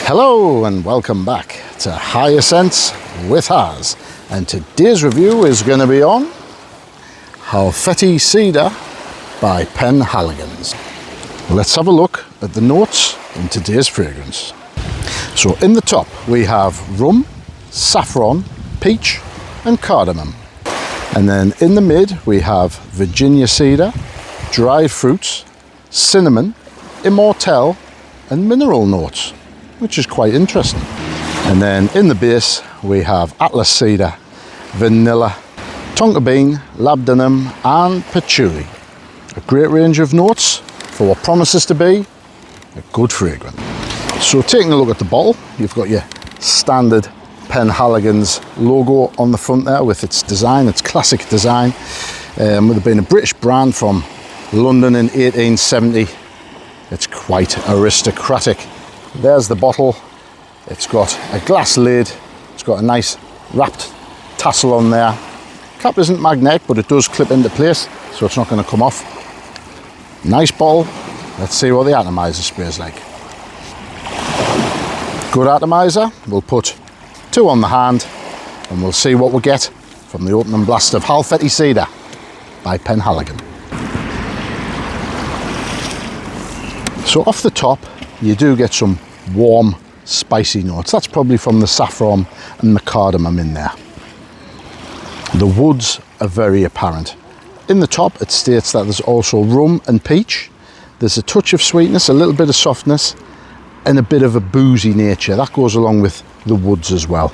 Hello and welcome back to Higher Scents with Haz, and today's review is going to be on Halfeti Cedar by Penhaligon. Let's have a look at the notes in today's fragrance. So in the top we have rum, saffron, peach and cardamom, and then in the mid we have Virginia cedar, dried fruits, cinnamon, immortelle and mineral notes, which is quite interesting. And then in the base we have Atlas cedar, vanilla, tonka bean, labdanum and patchouli. A great range of notes for what promises to be a good fragrance. So taking a look at the bottle, you've got your standard Penhaligon's logo on the front there with its design, its classic design. With it being a British brand from London in 1870, it's quite aristocratic. There's the bottle. It's got a glass lid. It's got a nice wrapped tassel on there. Cap isn't magnetic, but it does clip into place, so it's not going to come off. Nice bottle. Let's see what the atomizer spray is like. Good atomizer. We'll put 2 on the hand and we'll see what we get from the opening blast of Halfeti Cedar by Penhaligon. So off the top you do get some warm spicy notes. That's probably from the saffron and the cardamom in there. The woods are very apparent. In the top it states that there's also rum and peach. There's a touch of sweetness, a little bit of softness and a bit of a boozy nature. That goes along with the woods as well.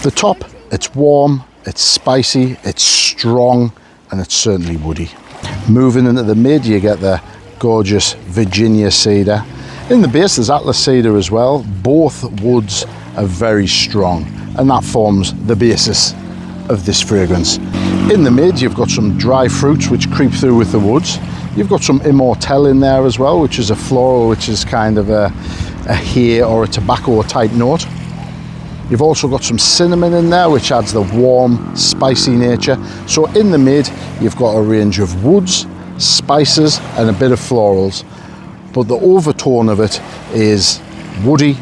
The top, it's warm, it's spicy, it's strong and it's certainly woody. Moving into the mid you get the gorgeous Virginia cedar. In the base there's Atlas cedar as well. Both woods are very strong and that forms the basis of this fragrance. In the mid you've got some dry fruits which creep through with the woods. You've got some immortelle in there as well, which is a floral, which is kind of a hair or a tobacco type note. You've also got some cinnamon in there, which adds the warm, spicy nature. So in the mid, you've got a range of woods, spices, and a bit of florals. But the overtone of it is woody,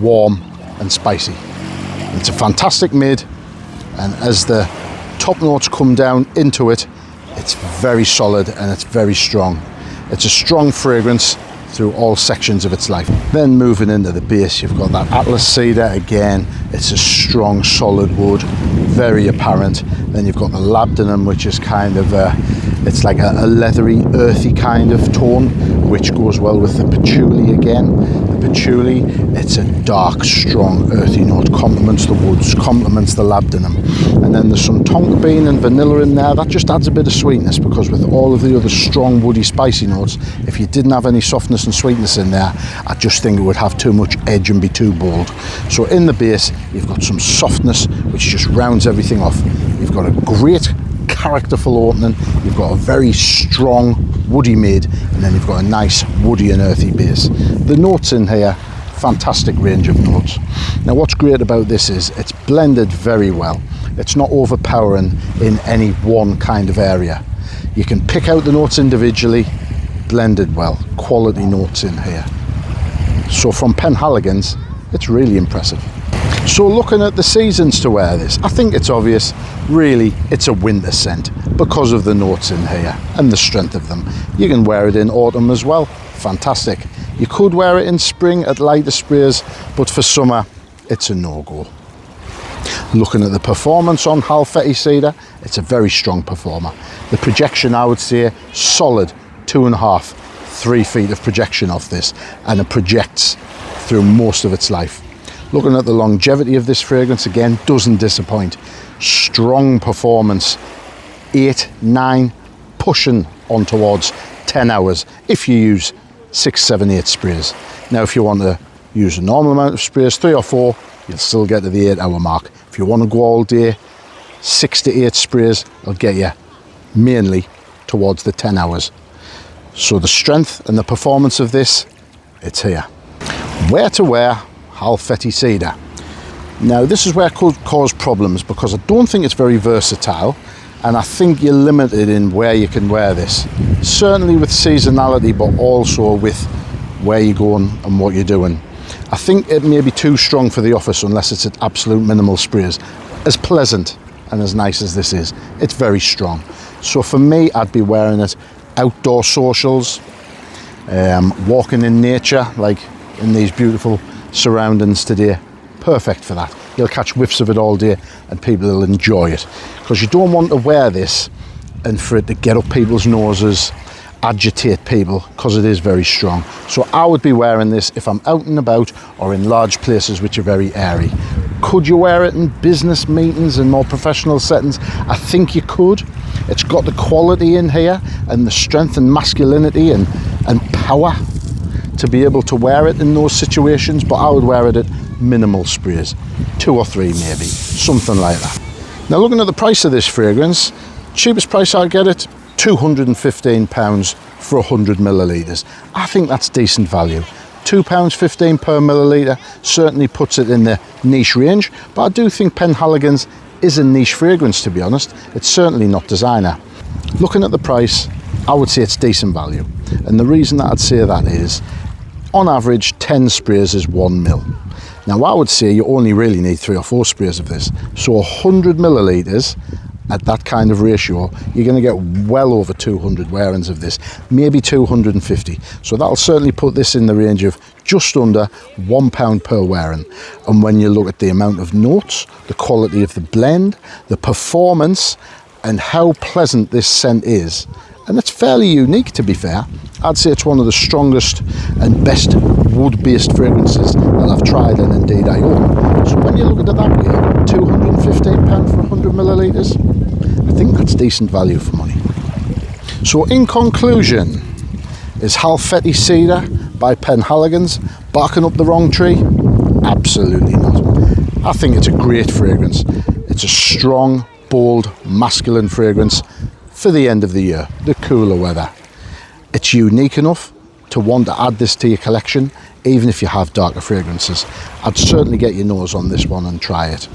warm, and spicy. It's a fantastic mid, and as the top notes come down into it, it's very solid and it's very strong. It's a strong fragrance through all sections of its life. Then moving into the base, you've got that Atlas cedar again. It's a strong, solid wood, very apparent. Then you've got the labdanum, which is kind of it's like a leathery, earthy kind of tone, which goes well with the patchouli again. The patchouli, it's a dark, strong, earthy note, complements the woods, complements the labdanum. And then there's some tonka bean and vanilla in there. That just adds a bit of sweetness, because with all of the other strong, woody, spicy notes, if you didn't have any softness and sweetness in there, I just think it would have too much edge and be too bold. So in the base, you've got some softness, which just rounds everything off. You've got a great characterful opening, you've got a very strong woody mid, and then you've got a nice woody and earthy base. The notes in here, fantastic range of notes. Now what's great about this is it's blended very well. It's not overpowering in any one kind of area. You can pick out the notes individually, blended well, quality notes in here. So from Penhaligon's, it's really impressive. So looking at the seasons to wear this, I think it's obvious, really it's a winter scent because of the notes in here and the strength of them. You can wear it in autumn as well, fantastic. You could wear it in spring at lighter sprays, but for summer it's a no-go. Looking at the performance on Halfeti Cedar, it's a very strong performer. The projection, I would say, solid 2.5, 3 feet of projection off this, and it projects through most of its life. Looking at the longevity of this fragrance, again, doesn't disappoint. Strong performance, 8, 9, pushing on towards 10 hours if you use 6, 7, 8 sprays. Now, if you want to use a normal amount of sprays, 3 or 4, you'll still get to the 8-hour mark. If you want to go all day, 6 to 8 sprays will get you mainly towards the 10 hours. So the strength and the performance of this, it's here. Where to wear Halfeti Cedar. Now this is where it could cause problems, because I don't think it's very versatile, and I think you're limited in where you can wear this. Certainly with seasonality, but also with where you're going and what you're doing. I think it may be too strong for the office unless it's at absolute minimal sprays. As pleasant and as nice as this is, it's very strong. So for me, I'd be wearing it outdoor socials, walking in nature, like in these beautiful surroundings today. Perfect for that. You'll catch whiffs of it all day and people will enjoy it, because you don't want to wear this and for it to get up people's noses, agitate people, because it is very strong. So I would be wearing this if I'm out and about or in large places which are very airy. Could you wear it in business meetings and more professional settings? I think you could. It's got the quality in here and the strength and masculinity and power to be able to wear it in those situations, but I would wear it at minimal sprays, 2 or 3 maybe, something like that. Now looking at the price of this fragrance, cheapest price I'd get it, £215 for 100 millilitres. I think that's decent value. £2.15 per milliliter certainly puts it in the niche range, but I do think Penhaligon's is a niche fragrance, to be honest. It's certainly not designer. Looking at the price, I would say it's decent value. And the reason that I'd say that is, on average, 10 sprays is 1 mil. Now I would say you only really need 3 or 4 sprays of this. So 100 millilitres, at that kind of ratio, you're going to get well over 200 wearings of this, maybe 250. So that'll certainly put this in the range of just under £1 per wearing. And when you look at the amount of notes, the quality of the blend, the performance, and how pleasant this scent is, and it's fairly unique, to be fair, I'd say it's one of the strongest and best wood-based fragrances that I've tried, and indeed I own. So when you look at it that way, £215 for 100 millilitres, I think that's decent value for money. So in conclusion, is Halfeti Cedar by Penhaligon's barking up the wrong tree? Absolutely not. I think it's a great fragrance. It's a strong, bold, masculine fragrance for the end of the year, the cooler weather. It's unique enough to want to add this to your collection, even if you have darker fragrances. I'd certainly get your nose on this one and try it.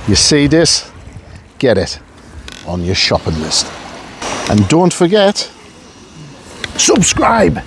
You see this? Get it on your shopping list. And don't forget, subscribe!